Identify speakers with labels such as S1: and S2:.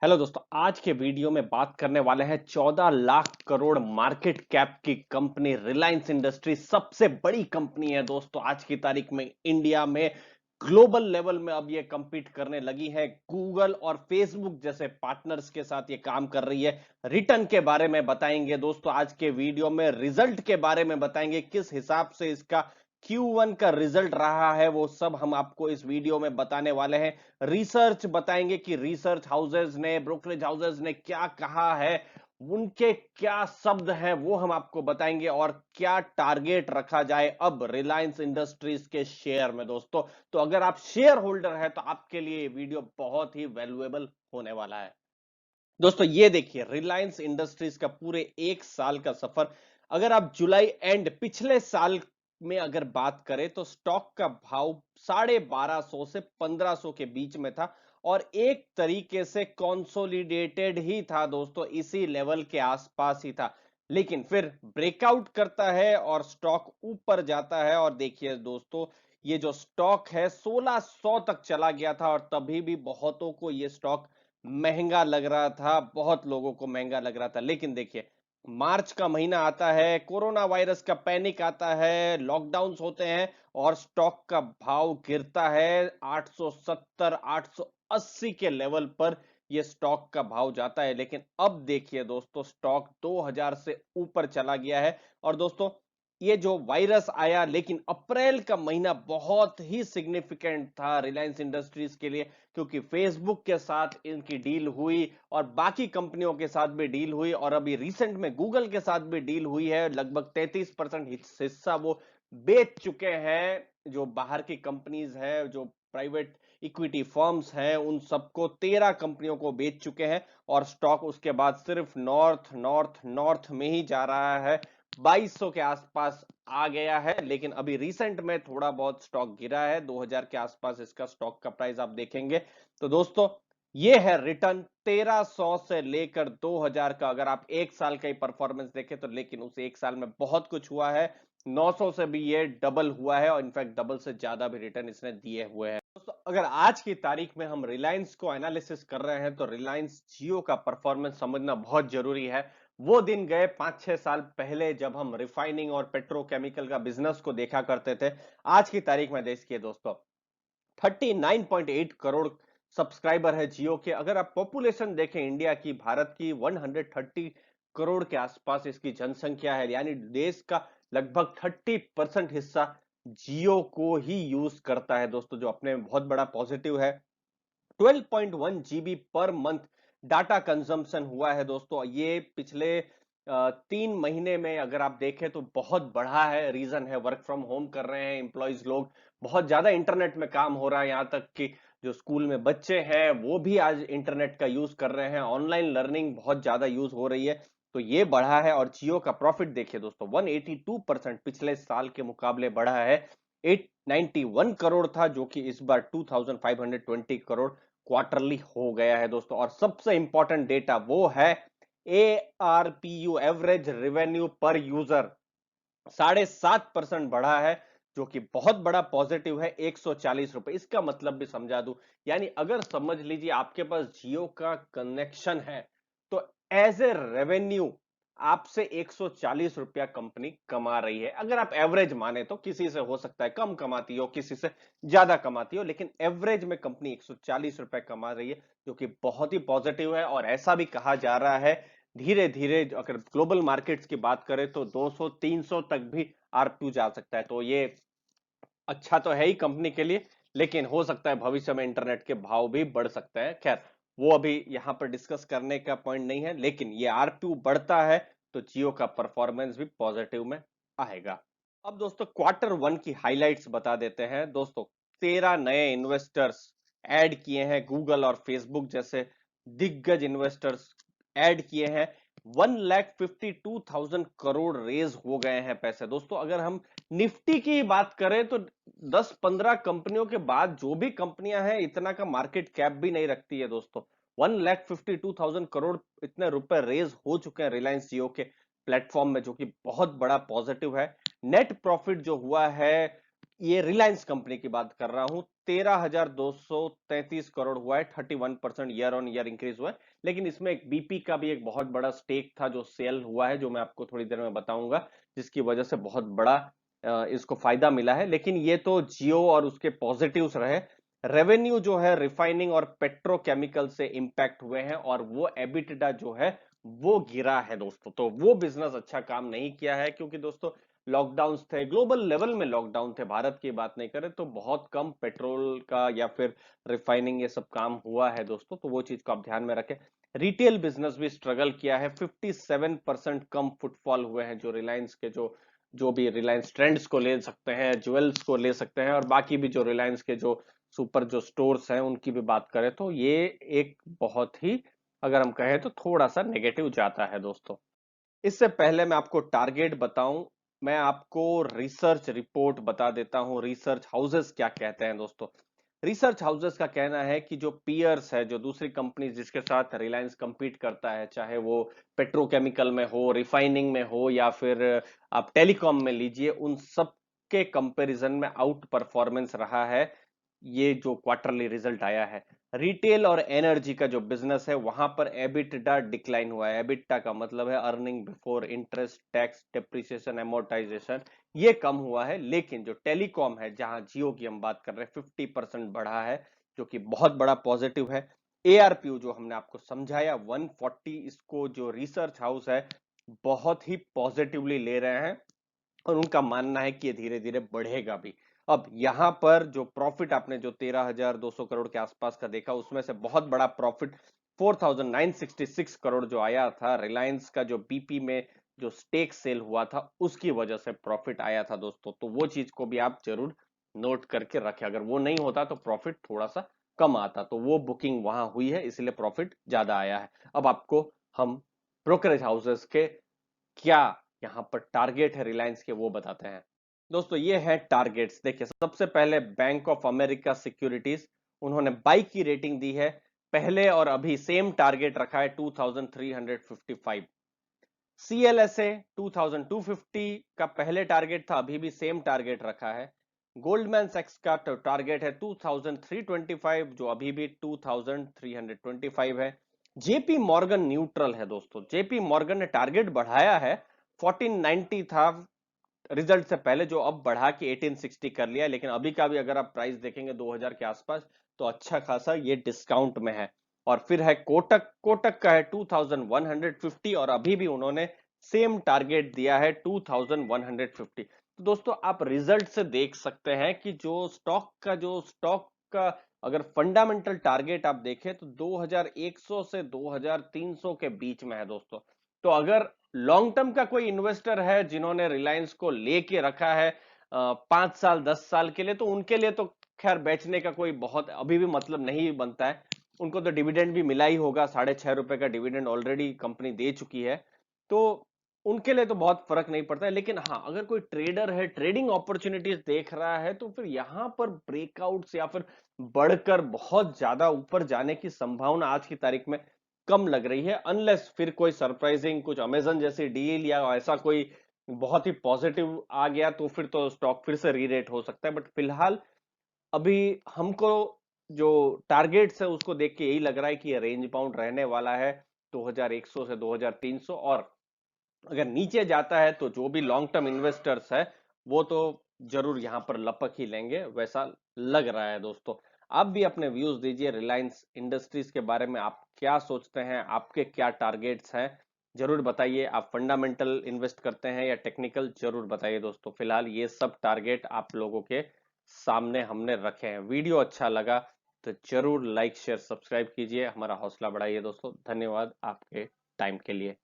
S1: Hello दोस्तों, आज के वीडियो में बात करने वाले हैं 14 लाख करोड़ मार्केट कैप की कंपनी रिलायंस इंडस्ट्री। सबसे बड़ी कंपनी है दोस्तों आज की तारीख में इंडिया में। ग्लोबल लेवल में अब ये compete करने लगी है, गूगल और फेसबुक जैसे पार्टनर्स के साथ ये काम कर रही है। रिटर्न के बारे में बताएंगे दोस्तों आज के वीडियो में, रिजल्ट के बारे में बताएंगे, किस हिसाब से इसका Q1 का रिजल्ट रहा है वो सब हम आपको इस वीडियो में बताने वाले हैं। रिसर्च बताएंगे कि रिसर्च हाउसेस ने, ब्रोकरेज हाउसेस ने क्या कहा है, उनके क्या शब्द हैं वो हम आपको बताएंगे, और क्या टारगेट रखा जाए अब रिलायंस इंडस्ट्रीज के शेयर में दोस्तों। तो अगर आप शेयर होल्डर है तो आपके लिए ये वीडियो बहुत ही वैल्यूएबल होने वाला है दोस्तों। ये देखिए रिलायंस इंडस्ट्रीज का पूरे एक साल का सफर। अगर आप जुलाई एंड पिछले साल में अगर बात करें तो स्टॉक का भाव 1250 से 1500 के बीच में था, और एक तरीके से कंसोलिडेटेड ही था दोस्तों, इसी लेवल के आसपास ही था। लेकिन फिर ब्रेकआउट करता है और स्टॉक ऊपर जाता है, और देखिए दोस्तों ये जो स्टॉक है 1600 तक चला गया था, और तभी भी बहुतों को ये स्टॉक महंगा लग रहा था, बहुत लोगों को महंगा लग रहा था। लेकिन देखिए मार्च का महीना आता है, कोरोना वायरस का पैनिक आता है, लॉकडाउन्स होते हैं, और स्टॉक का भाव गिरता है 870 880 के लेवल पर ये स्टॉक का भाव जाता है। लेकिन अब देखिए दोस्तों स्टॉक 2000 से ऊपर चला गया है। और दोस्तों ये जो वायरस आया, लेकिन अप्रैल का महीना बहुत ही सिग्निफिकेंट था रिलायंस इंडस्ट्रीज के लिए, क्योंकि फेसबुक के साथ इनकी डील हुई और बाकी कंपनियों के साथ भी डील हुई, और अभी रिसेंट में गूगल के साथ भी डील हुई है। लगभग 33% हिस्सा वो बेच चुके हैं। जो बाहर की कंपनीज है, जो प्राइवेट इक्विटी फर्म्स हैं, उन सबको 13 कंपनियों को बेच चुके हैं, और स्टॉक उसके बाद सिर्फ नॉर्थ नॉर्थ नॉर्थ में ही जा रहा है। 2200 के आसपास आ गया है। लेकिन अभी रिसेंट में थोड़ा बहुत स्टॉक गिरा है, 2000 के आसपास इसका स्टॉक का प्राइस आप देखेंगे तो दोस्तों ये है रिटर्न 1300 से लेकर 2000 का। अगर आप एक साल का ही परफॉर्मेंस देखें तो, लेकिन उस एक साल में बहुत कुछ हुआ है। 900 से भी ये डबल हुआ है, और इनफैक्ट डबल से ज्यादा भी रिटर्न इसने दिए हुए हैं दोस्तों। अगर आज की तारीख में हम रिलायंस को एनालिसिस कर रहे हैं तो रिलायंस जियो का परफॉर्मेंस समझना बहुत जरूरी है। वो दिन गए 5-6 साल पहले जब हम रिफाइनिंग और पेट्रोकेमिकल का बिजनेस को देखा करते थे। आज की तारीख में देखिए दोस्तों 39.8 करोड़ सब्सक्राइबर है जियो के। अगर आप पॉपुलेशन देखें इंडिया की, भारत की, 130 करोड़ के आसपास इसकी जनसंख्या है, यानी देश का लगभग 30% हिस्सा जियो को ही यूज करता है दोस्तों, जो अपने में बहुत बड़ा पॉजिटिव है। 12.1 GB per month data consumption हुआ है दोस्तों। ये पिछले 3 महीने में अगर आप देखें तो बहुत बढ़ा है। रीजन है वर्क फ्रॉम होम कर रहे हैं एम्प्लॉयज लोग, बहुत ज्यादा इंटरनेट में काम हो रहा है, यहाँ तक कि जो स्कूल में बच्चे हैं वो भी आज इंटरनेट का यूज कर रहे हैं। ऑनलाइन लर्निंग बहुत ज्यादा यूज हो रही है, तो ये बढ़ा है। और जियो का प्रॉफिट देखिए दोस्तों 182% पिछले साल के मुकाबले बढ़ा है। 891 करोड़ था, जो कि इस बार 2520 करोड़ क्वार्टरली हो गया है दोस्तों। और सबसे इंपॉर्टेंट डेटा वो है ARPU, एवरेज रेवेन्यू पर यूजर, 7.5% बढ़ा है, जो कि बहुत बड़ा पॉजिटिव है। 140 रुपए, इसका मतलब भी समझा दूं, यानी अगर समझ लीजिए आपके पास जियो का कनेक्शन है तो एज ए रेवेन्यू आपसे 140 रुपया कंपनी कमा रही है। अगर आप एवरेज माने तो, किसी से हो सकता है कम कमाती हो, किसी से ज्यादा कमाती हो, लेकिन एवरेज में कंपनी 140 रुपए कमा रही है, जो कि बहुत ही पॉजिटिव है। और ऐसा भी कहा जा रहा है धीरे धीरे अगर ग्लोबल मार्केट्स की बात करें तो 200-300 तक भी आरपीयू जा सकता है। तो ये अच्छा तो है ही कंपनी के लिए, लेकिन हो सकता है भविष्य में इंटरनेट के भाव भी बढ़ सकते हैं। खैर वो अभी यहाँ पर डिस्कस करने का पॉइंट नहीं है, लेकिन ये आरपीयू बढ़ता है तो जियो का परफॉर्मेंस भी पॉजिटिव में आएगा। अब दोस्तों Q1 की हाइलाइट्स बता देते हैं दोस्तों। 13 नए इन्वेस्टर्स ऐड किए हैं, गूगल और फेसबुक जैसे दिग्गज इन्वेस्टर्स ऐड किए हैं। 1,52,000 करोड़ रेज हो गए हैं पैसे दोस्तों। अगर हम निफ्टी की बात करें तो 10-15 कंपनियों के बाद जो भी कंपनियां हैं इतना का मार्केट कैप भी नहीं रखती है दोस्तों। 1,52,000 करोड़ इतने रुपए रेज हो चुके हैं रिलायंस जियो के प्लेटफॉर्म में, जो कि बहुत बड़ा पॉजिटिव है। नेट प्रॉफिट जो हुआ है ये रिलायंस कंपनी की बात कर रहा हूं, 13,233 करोड़ हुआ है, 31% ईयर ऑन ईयर इंक्रीज हुआ है। लेकिन इसमें एक बीपी का भी एक बहुत बड़ा स्टेक था जो सेल हुआ है, जो मैं आपको थोड़ी देर में बताऊंगा, जिसकी वजह से बहुत बड़ा इसको फायदा मिला है। लेकिन ये तो जियो और उसके पॉजिटिव्स रहे। रेवेन्यू जो है रिफाइनिंग और पेट्रोकेमिकल से इंपैक्ट हुए हैं, और वो एबिटिडा जो है वो गिरा है दोस्तों। तो वो बिजनेस अच्छा काम नहीं किया है, क्योंकि दोस्तों लॉकडाउन थे, ग्लोबल लेवल में लॉकडाउन थे, भारत की बात नहीं करें तो बहुत कम पेट्रोल का या फिर रिफाइनिंग ये सब काम हुआ है दोस्तों। तो वो चीज को आप ध्यान में रखें। रिटेल बिजनेस भी स्ट्रगल किया है, 57% कम फुटफॉल हुए हैं। जो रिलायंस के जो जो भी रिलायंस ट्रेंड्स को ले सकते हैं, ज्वेल्स को ले सकते हैं, और बाकी भी जो रिलायंस के जो सुपर जो स्टोर्स हैं उनकी भी बात करें तो ये एक बहुत ही, अगर हम कहें तो थोड़ा सा नेगेटिव जाता है दोस्तों। इससे पहले मैं आपको टारगेट बताऊं, मैं आपको रिसर्च रिपोर्ट बता देता हूं, रिसर्च हाउसेस क्या कहते हैं दोस्तों। रिसर्च हाउसेस का कहना है कि जो पीयर्स है, जो दूसरी कंपनी जिसके साथ रिलायंस compete करता है, चाहे वो पेट्रोकेमिकल में हो, रिफाइनिंग में हो, या फिर आप टेलीकॉम में लीजिए, उन सब के कंपैरिजन में आउट परफॉर्मेंस रहा है ये जो क्वार्टरली रिजल्ट आया है। रिटेल और एनर्जी का जो बिजनेस है वहां पर एबिटडा डिक्लाइन हुआ है। एबिटा का मतलब है earning before interest tax depreciation amortisation, ये कम हुआ है। लेकिन जो टेलीकॉम है, जहां जियो की हम बात कर रहे हैं, 50% बढ़ा है, जो कि बहुत बड़ा पॉजिटिव है। एआरपीयू जो हमने आपको समझाया 140, इसको जो रिसर्च हाउस है बहुत ही पॉजिटिवली ले रहे हैं, और उनका मानना है कि ये धीरे धीरे बढ़ेगा भी। अब यहां पर जो प्रॉफिट आपने जो 13,200 करोड़ के आसपास का देखा, उसमें से बहुत बड़ा प्रॉफिट 4,966 करोड़ जो आया था रिलायंस का, जो बीपी में जो स्टेक सेल हुआ था उसकी वजह से प्रॉफिट आया था दोस्तों। तो वो चीज को भी आप जरूर नोट करके रखें, अगर वो नहीं होता तो प्रॉफिट थोड़ा सा कम आता। तो वो बुकिंग वहां हुई है, इसलिए प्रॉफिट ज्यादा आया है। अब आपको हम ब्रोकरेज हाउसेस के क्या यहाँ पर टारगेट है रिलायंस के वो बताते हैं दोस्तों। ये है टारगेट्स। देखिए, सबसे पहले बैंक ऑफ अमेरिका सिक्योरिटीज, उन्होंने बाई की रेटिंग दी है। पहले और अभी सेम टारगेट रखा है 2355। सीएलएसए 2250 का पहले टारगेट था, अभी भी सेम टारगेट रखा है। गोल्डमैन सैक्स का टारगेट है 2325, जो अभी भी 2325 है। जेपी मॉर्गन न्यूट्रल है दोस्तों। जेपी मॉर्गन ने टारगेट बढ़ाया है, 1490 था रिजल्ट से पहले, जो अब बढ़ा के 1860 कर लिया है। लेकिन अभी का भी अगर आप प्राइस देखेंगे 2000 के आसपास, तो अच्छा खासा ये डिस्काउंट में है। और फिर है कोटक, कोटक का है 2150, और अभी भी उन्होंने सेम टारगेट दिया है 2150। तो दोस्तों आप रिजल्ट से देख सकते हैं कि जो स्टॉक का अगर फंडामेंटल टारगेट आप देखें तो 2100 से 2300 के बीच में है दोस्तों। तो अगर लॉन्ग टर्म का कोई इन्वेस्टर है जिन्होंने रिलायंस को लेके रखा है 5 साल 10 साल के लिए, तो उनके लिए तो खैर बेचने का कोई बहुत अभी भी मतलब नहीं बनता है। उनको तो डिविडेंड भी मिला ही होगा, ₹6.5 का डिविडेंड ऑलरेडी कंपनी दे चुकी है। तो उनके लिए तो बहुत फर्क नहीं पड़ता है। लेकिन हाँ, अगर कोई ट्रेडर है, ट्रेडिंग अपॉर्चुनिटीज देख रहा है, तो फिर यहां पर ब्रेकआउट्स या फिर बढ़कर बहुत ज्यादा ऊपर जाने की संभावना आज की तारीख में कम लग रही है। अनलेस फिर कोई सरप्राइजिंग कुछ अमेजन जैसी डील या ऐसा कोई बहुत ही पॉजिटिव आ गया, तो फिर तो स्टॉक फिर से रीरेट हो सकता है। बट फिलहाल अभी हमको जो टारगेट्स है उसको देख के यही लग रहा है कि ये रेंज बाउंड रहने वाला है 2100 से 2300। और अगर नीचे जाता है तो जो भी लॉन्ग टर्म इन्वेस्टर्स है वो तो जरूर यहां पर लपक ही लेंगे, वैसा लग रहा है दोस्तों। आप भी अपने व्यूज दीजिए रिलायंस इंडस्ट्रीज के बारे में, आप क्या सोचते हैं, आपके क्या टारगेट्स हैं, जरूर बताइए। आप फंडामेंटल इन्वेस्ट करते हैं या टेक्निकल, जरूर बताइए दोस्तों। फिलहाल ये सब टारगेट आप लोगों के सामने हमने रखे हैं। वीडियो अच्छा लगा तो जरूर लाइक शेयर सब्सक्राइब कीजिए, हमारा हौसला बढ़ाइए दोस्तों। धन्यवाद आपके टाइम के लिए।